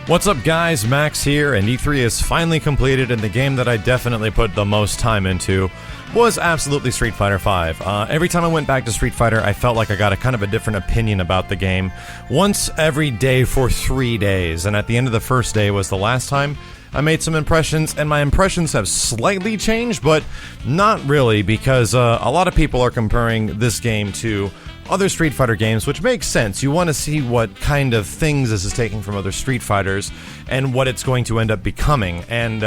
What's up guys, Max here, and E3 is finally completed, and the game that I definitely put the most time into was absolutely Street Fighter V. Every time I went back to Street Fighter, I felt like I got a kind of a different opinion about the game once every day for 3 days, and at the end of the first day was the last time I made some impressions, and my impressions have slightly changed, but not really, because a lot of people are comparing this game to other Street Fighter games, which makes sense. You want to see what kind of things this is taking from other Street Fighters and what it's going to end up becoming. And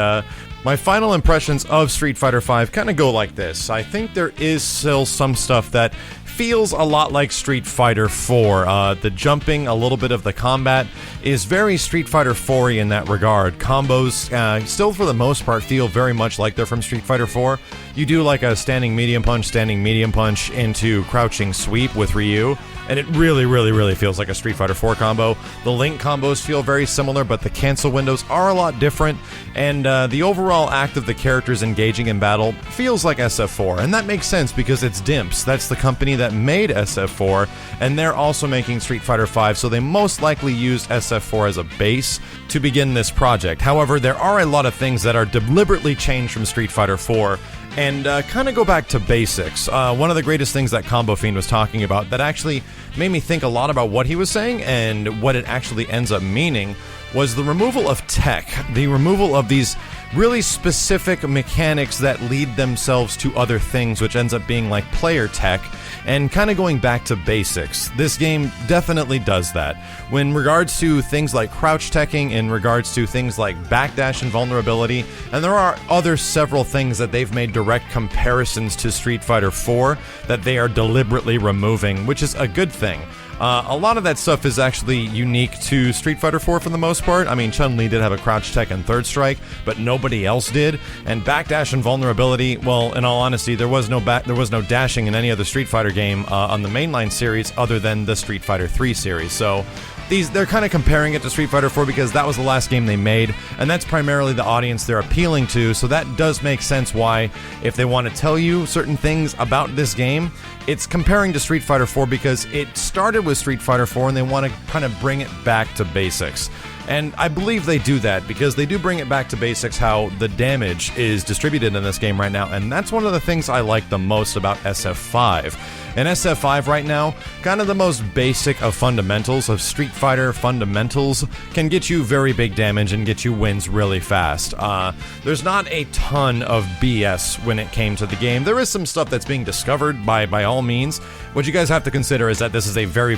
my final impressions of Street Fighter V kind of go like this. I think there is still some stuff that feels a lot like Street Fighter 4. The jumping, a little bit of the combat is very Street Fighter 4-y in that regard. Combos still for the most part feel very much like they're from Street Fighter 4. You do like a standing medium punch into crouching sweep with Ryu, and it really feels like a Street Fighter 4 combo. The Link combos feel very similar, but the cancel windows are a lot different, and the overall act of the characters engaging in battle feels like SF4, and that makes sense because it's Dimps. That's the company that made SF4, and they're also making Street Fighter V, so they most likely used SF4 as a base to begin this project. However, there are a lot of things that are deliberately changed from Street Fighter 4, and kind of go back to basics. One of the greatest things that Combo Fiend was talking about that actually made me think a lot about what he was saying and what it actually ends up meaning was the removal of tech, the removal of these really specific mechanics that lead themselves to other things, which ends up being like player tech, and kind of going back to basics. This game definitely does that. When regards to things like crouch teching, in regards to things like backdash and vulnerability, and there are other several things that they've made direct comparisons to Street Fighter 4 that they are deliberately removing, which is a good thing. A lot of that stuff is actually unique to Street Fighter 4 for the most part. I mean, Chun-Li did have a crouch tech and third strike, but nobody else did. And backdash and vulnerability, well, in all honesty, there was no dashing in any other Street Fighter game on the mainline series other than the Street Fighter 3 series. So they're kind of comparing it to Street Fighter 4 because that was the last game they made, and that's primarily the audience they're appealing to, so that does make sense why, if they want to tell you certain things about this game, it's comparing to Street Fighter 4 because it started with Street Fighter 4 and they want to kind of bring it back to basics. And I believe they do that because they do bring it back to basics how the damage is distributed in this game right now, and that's one of the things I like the most about SF5. In SF5 right now, kind of the most basic of fundamentals of Street Fighter fundamentals can get you very big damage and get you wins really fast. There's not a ton of BS when it came to the game. There is some stuff that's being discovered by all means. What you guys have to consider is that this is a very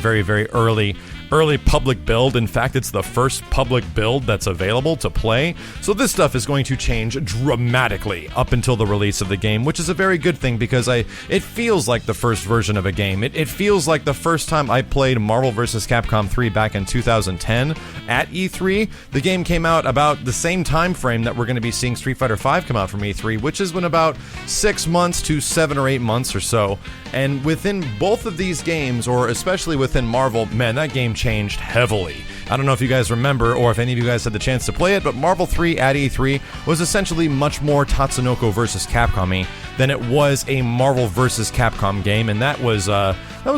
early public build. In fact, it's the first public build that's available to play. So this stuff is going to change dramatically up until the release of the game, which is a very good thing because it feels like the first version of a game. It feels like the first time I played Marvel vs. Capcom 3 back in 2010 at E3. The game came out about the same time frame that we're going to be seeing Street Fighter V come out from E3, which has been about 6 months to 7 or 8 months or so. And within both of these games, or especially within Marvel, man, that game changed heavily. I don't know if you guys remember or if any of you guys had the chance to play it, but Marvel 3 at E3 was essentially much more Tatsunoko vs. Capcom-y than it was a Marvel vs. Capcom game, and that was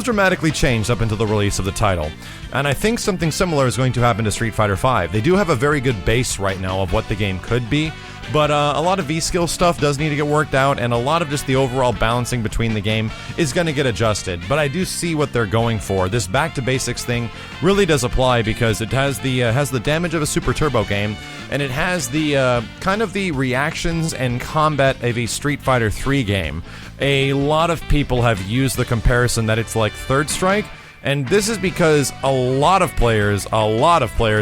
dramatically changed up until the release of the title. And I think something similar is going to happen to Street Fighter V. They do have a very good base right now of what the game could be, but a lot of V-skill stuff does need to get worked out, and a lot of just the overall balancing between the game is going to get adjusted. But I do see what they're going for. This back-to-basics thing really does apply because it has the damage of a Super Turbo game, and it has the kind of the reactions and combat of a Street Fighter 3 game. A lot of people have used the comparison that it's like Third Strike, and this is because a lot of players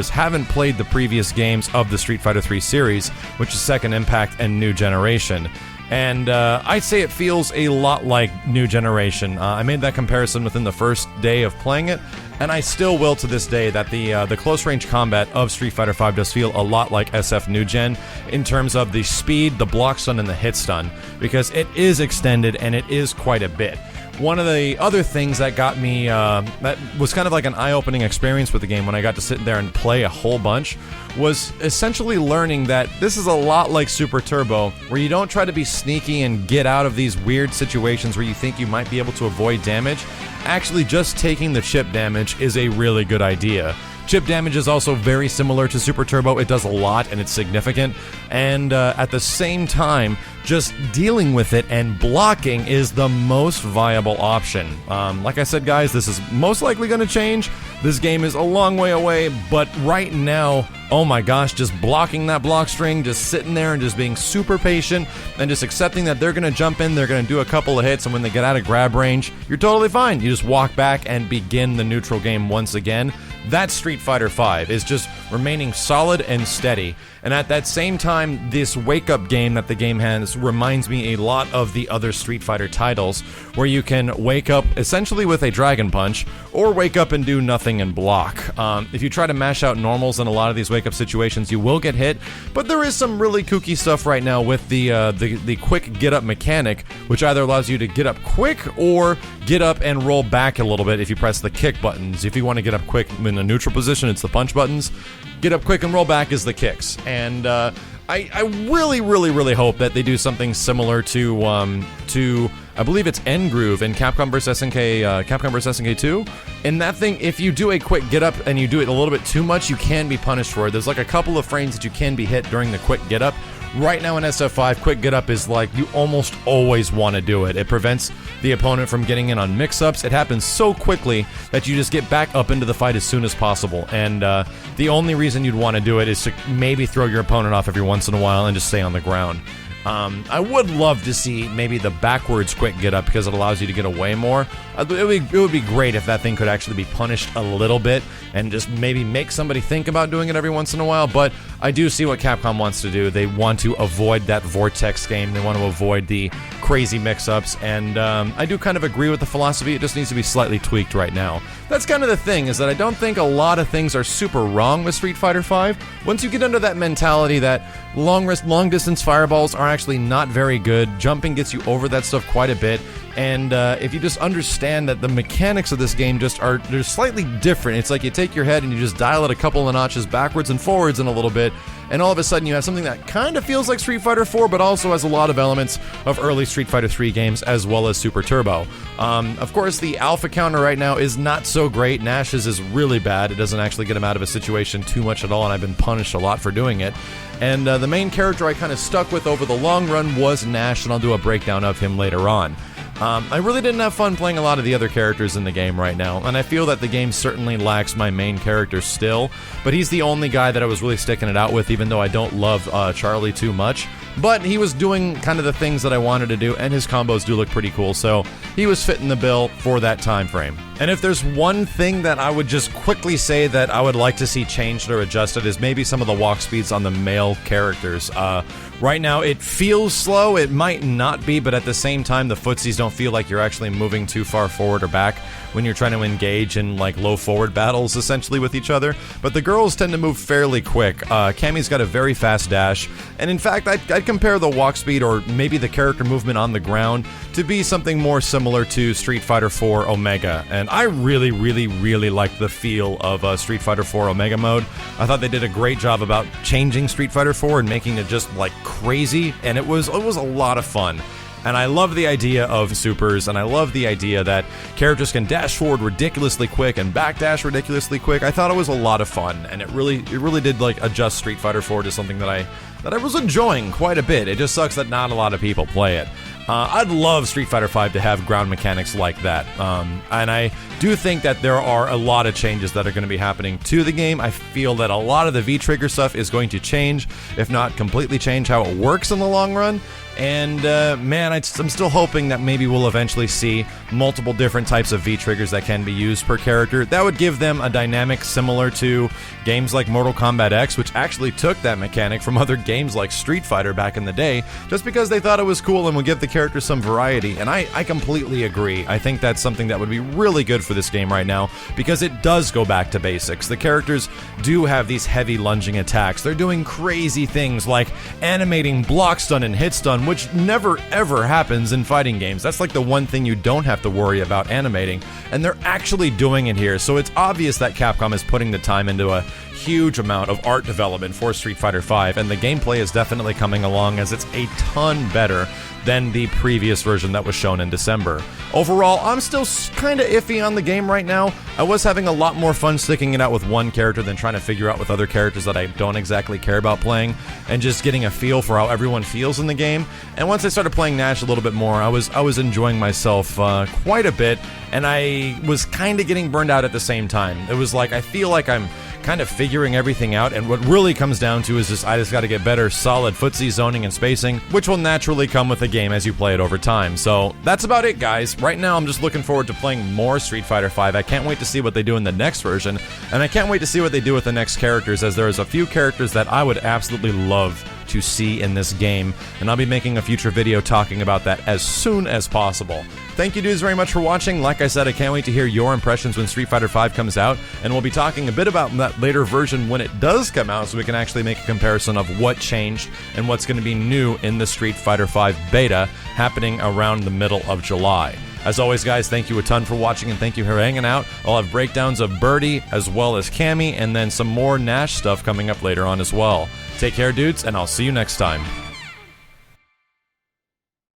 haven't played the previous games of the Street Fighter 3 series, which is Second Impact and New Generation. And I'd say it feels a lot like New Generation. I made that comparison within the first day of playing it, and I still will to this day that the close-range combat of Street Fighter V does feel a lot like SF New Gen in terms of the speed, the block stun, and the hit stun, because it is extended and it is quite a bit. One of the other things that got me, that was kind of like an eye-opening experience with the game when I got to sit there and play a whole bunch, was essentially learning that this is a lot like Super Turbo, where you don't try to be sneaky and get out of these weird situations where you think you might be able to avoid damage. Actually, just taking the chip damage is a really good idea. Chip damage is also very similar to Super Turbo. It does a lot and it's significant. And at the same time, just dealing with it and blocking is the most viable option. Like I said, guys, this is most likely going to change. This game is a long way away, but right now, oh my gosh, just blocking that block string, just sitting there and just being super patient and just accepting that they're going to jump in, they're going to do a couple of hits, and when they get out of grab range, you're totally fine. You just walk back and begin the neutral game once again. That's Street Fighter V, is just remaining solid and steady. And at that same time, this wake-up game that the game has reminds me a lot of the other Street Fighter titles, where you can wake up essentially with a Dragon Punch, or wake up and do nothing and block. If you try to mash out normals in a lot of these wake-up situations, you will get hit, but there is some really kooky stuff right now with the quick get-up mechanic, which either allows you to get up quick, or get up and roll back a little bit if you press the kick buttons. If you want to get up quick in a neutral position, it's the punch buttons. Get up quick and roll back is the kicks. And I really hope that they do something similar to I believe it's N Groove in Capcom vs SNK 2. In that thing, if you do a quick get up and you do it a little bit too much, you can be punished for it. There's like a couple of frames that you can be hit during the quick get up. Right now in SF5, quick get up is like you almost always want to do it. It prevents the opponent from getting in on mix-ups. It happens so quickly that you just get back up into the fight as soon as possible. And the only reason you'd want to do it is to maybe throw your opponent off every once in a while and just stay on the ground. I would love to see maybe the backwards quick get up because it allows you to get away more. It would be great if that thing could actually be punished a little bit and just maybe make somebody think about doing it every once in a while, but I do see what Capcom wants to do. They want to avoid that Vortex game. They want to avoid the crazy mix-ups, and I do kind of agree with the philosophy. It just needs to be slightly tweaked right now. That's kind of the thing, is that I don't think a lot of things are super wrong with Street Fighter V. Once you get under that mentality that long-distance fireballs are actually not very good, jumping gets you over that stuff quite a bit, and if you just understand that the mechanics of this game they're slightly different. It's like you take your head and you just dial it a couple of notches backwards and forwards in a little bit, and all of a sudden you have something that kind of feels like Street Fighter 4, but also has a lot of elements of early Street Fighter 3 games, as well as Super Turbo. Of course, the alpha counter right now is not so great. Nash's is really bad. It doesn't actually get him out of a situation too much at all, and I've been punished a lot for doing it. And the main character I kind of stuck with over the long run was Nash, and I'll do a breakdown of him later on. I really didn't have fun playing a lot of the other characters in the game right now, and I feel that the game certainly lacks my main character still, but he's the only guy that I was really sticking it out with, even though I don't love Charlie too much. But he was doing kind of the things that I wanted to do, and his combos do look pretty cool, so he was fitting the bill for that time frame. And if there's one thing that I would just quickly say that I would like to see changed or adjusted is maybe some of the walk speeds on the male characters. Right now, it feels slow. It might not be, but at the same time, the footsies don't feel like you're actually moving too far forward or back when you're trying to engage in like low forward battles essentially with each other. But the girls tend to move fairly quick. Cammy's got a very fast dash, and in fact, I'd compare the walk speed or maybe the character movement on the ground to be something more similar to Street Fighter 4 Omega. And I really liked the feel of Street Fighter 4 Omega mode. I thought they did a great job about changing Street Fighter 4 and making it just like crazy, and it was a lot of fun. And I love the idea of supers, and I love the idea that characters can dash forward ridiculously quick and backdash ridiculously quick. I thought it was a lot of fun, and it really did like adjust Street Fighter 4 to something that I was enjoying quite a bit. It just sucks that not a lot of people play it. I'd love Street Fighter V to have ground mechanics like that, and I do think that there are a lot of changes that are going to be happening to the game. I feel that a lot of the V-Trigger stuff is going to change, if not completely change how it works in the long run. And man, I'm still hoping that maybe we'll eventually see multiple different types of V-Triggers that can be used per character. That would give them a dynamic similar to games like Mortal Kombat X, which actually took that mechanic from other games like Street Fighter back in the day, just because they thought it was cool and would give the characters some variety. And I completely agree. I think that's something that would be really good for this game right now, because it does go back to basics. The characters do have these heavy lunging attacks. They're doing crazy things like animating block stun and hit stun, which never ever happens in fighting games. That's like the one thing you don't have to worry about animating, and they're actually doing it here. So it's obvious that Capcom is putting the time into a huge amount of art development for Street Fighter V, and the gameplay is definitely coming along as it's a ton better than the previous version that was shown in December. Overall, I'm still kind of iffy on the game right now. I was having a lot more fun sticking it out with one character than trying to figure out with other characters that I don't exactly care about playing, and just getting a feel for how everyone feels in the game. And once I started playing Nash a little bit more, I was enjoying myself quite a bit, and I was kind of getting burned out at the same time. It was like, I feel like I'm kind of figuring everything out, and what really comes down to is I just got to get better solid footsie zoning and spacing, which will naturally come with the game as you play it over time. So that's about it, guys. Right now I'm just looking forward to playing more Street Fighter V. I can't wait to see what they do in the next version, and I can't wait to see what they do with the next characters, as there's a few characters that I would absolutely love to see in this game, and I'll be making a future video talking about that as soon as possible. Thank you dudes very much for watching. Like I said, I can't wait to hear your impressions when Street Fighter V comes out, and we'll be talking a bit about that later version when it does come out, so we can actually make a comparison of what changed and what's going to be new in the Street Fighter V beta happening around the middle of July. As always, guys, thank you a ton for watching, and thank you for hanging out. I'll have breakdowns of Birdie as well as Cammy, and then some more Nash stuff coming up later on as well. Take care, dudes, and I'll see you next time.